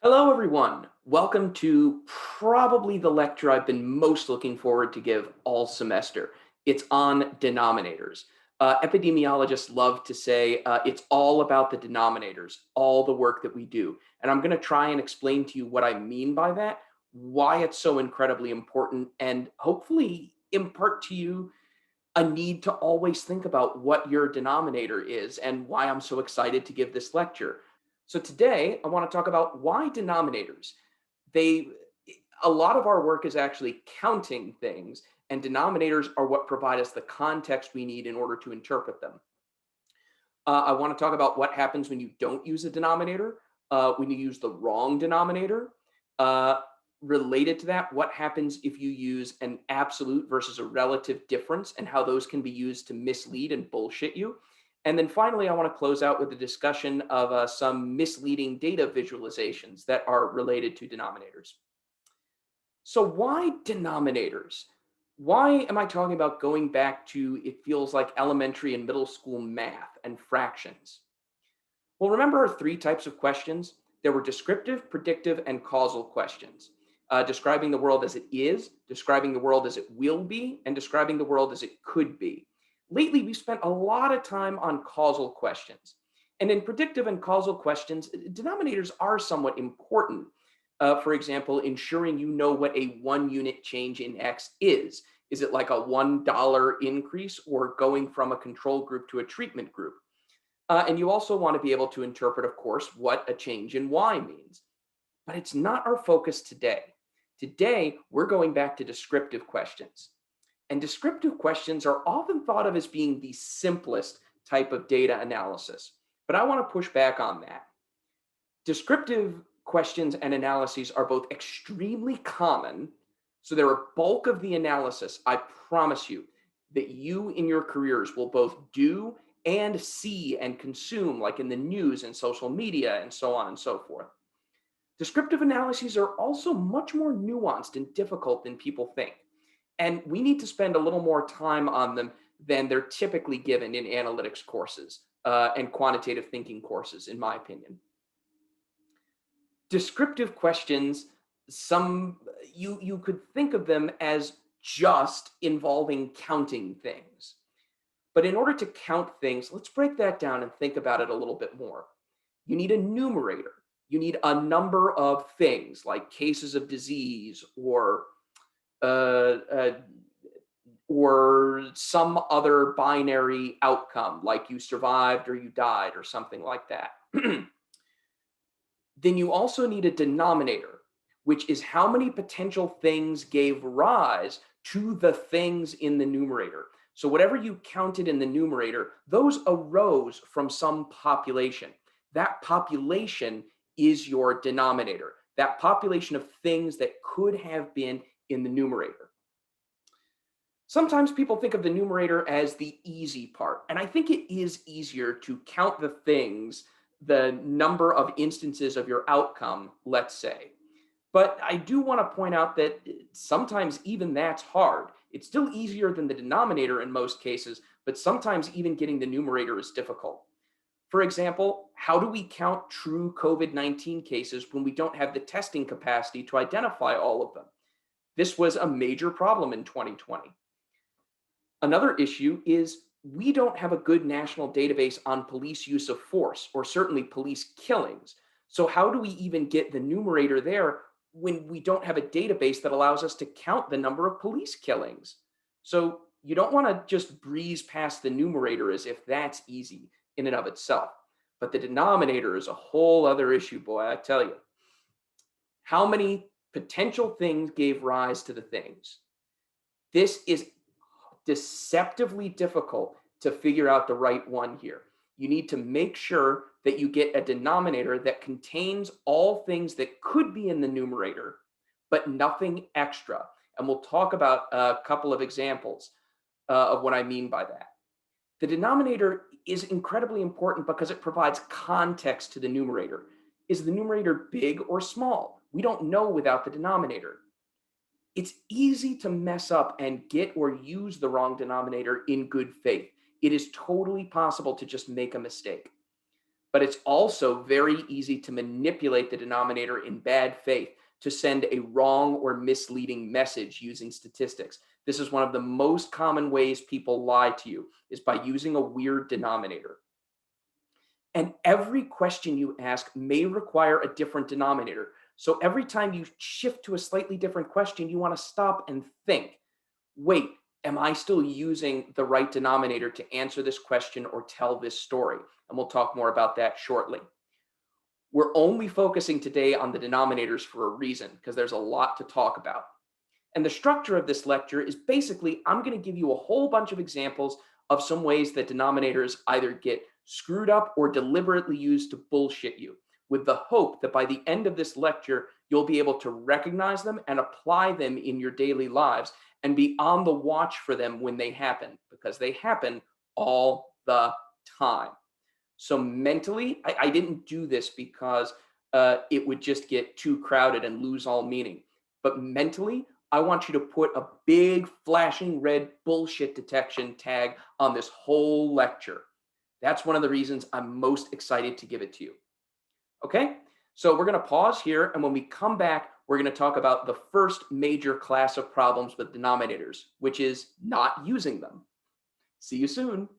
Hello, everyone. Welcome to probably the lecture I've been most looking forward to give all semester. It's on denominators. Epidemiologists love to say it's all about the denominators, all the work that we do. And I'm going to try and explain to you what I mean by that, why it's so incredibly important, and hopefully impart to you a need to always think about what your denominator is and why I'm so excited to give this lecture. So today I want to talk about why denominators. They A lot of our work is actually counting things, and denominators are what provide us the context we need in order to interpret them. I want to talk about what happens when you don't use a denominator, when you use the wrong denominator. Uh, Related to that, what happens if you use an absolute versus a relative difference and how those can be used to mislead and bullshit you. And then finally, I want to close out with a discussion of some misleading data visualizations that are related to denominators. So, why denominators? Why am I talking about going back to it feels like elementary and middle school math and fractions? Well, remember our three types of questions? There were descriptive, predictive, and causal questions, describing the world as it is, describing the world as it will be, and describing the world as it could be. Lately, we've spent a lot of time on causal questions. And in predictive and causal questions, denominators are somewhat important. For example, ensuring you know what a 1 unit change in X is. Is it like a $1 increase or going from a control group to a treatment group? And you also want to be able to interpret, of course, what a change in Y means. But it's not our focus today. Today, we're going back to descriptive questions. And descriptive questions are often thought of as being the simplest type of data analysis. But I want to push back on that. Descriptive questions and analyses are both extremely common. So they're a bulk of the analysis. I promise you that you in your careers will both do and see and consume, like in the news and social media and so on and so forth. Descriptive analyses are also much more nuanced and difficult than people think. And we need to spend a little more time on them than they're typically given in analytics courses and quantitative thinking courses, in my opinion. Descriptive questions, some you could think of them as just involving counting things. But in order to count things, let's break that down and think about it a little bit more. You need a numerator. You need a number of things like cases of disease uh, uh, or some other binary outcome, like you survived or you died or something like that. Then you also need a denominator, which is how many potential things gave rise to the things in the numerator. So whatever you counted in the numerator, those arose from some population. That population is your denominator, that population of things that could have been in the numerator. Sometimes people think of the numerator as the easy part, and I think it is easier to count the things, the number of instances of your outcome, let's say. But I do want to point out that sometimes even that's hard. It's still easier than the denominator in most cases, but sometimes even getting the numerator is difficult. For example, how do we count true COVID-19 cases when we don't have the testing capacity to identify all of them? This was a major problem in 2020. Another issue is we don't have a good national database on police use of force or certainly police killings. So, how do we even get the numerator there when we don't have a database that allows us to count the number of police killings? So, you don't want to just breeze past the numerator as if that's easy in and of itself. But the denominator is a whole other issue, boy, I tell you. How many potential things gave rise to the things? This is deceptively difficult to figure out the right one here. You need to make sure that you get a denominator that contains all things that could be in the numerator, but nothing extra. And we'll talk about a couple of examples of what I mean by that. The denominator is incredibly important because it provides context to the numerator. Is the numerator big or small? We don't know without the denominator. It's easy to mess up and get or use the wrong denominator in good faith. It is totally possible to just make a mistake. but it's also very easy to manipulate the denominator in bad faith to send a wrong or misleading message using statistics. This is one of the most common ways people lie to you, is by using a weird denominator. And every question you ask may require a different denominator. So every time you shift to a slightly different question, you want to stop and think, wait, am I still using the right denominator to answer this question or tell this story? And we'll talk more about that shortly. We're only focusing today on the denominators for a reason, because there's a lot to talk about. And the structure of this lecture is basically, I'm going to give you a whole bunch of examples of some ways that denominators either get screwed up or deliberately used to bullshit you, with the hope that by the end of this lecture, you'll be able to recognize them and apply them in your daily lives and be on the watch for them when they happen, because they happen all the time. So mentally, I didn't do this because it would just get too crowded and lose all meaning. But mentally, I want you to put a big flashing red bullshit detection tag on this whole lecture. That's one of the reasons I'm most excited to give it to you. Okay? So we're going to pause here. And when we come back, we're going to talk about the first major class of problems with denominators, which is not using them. See you soon.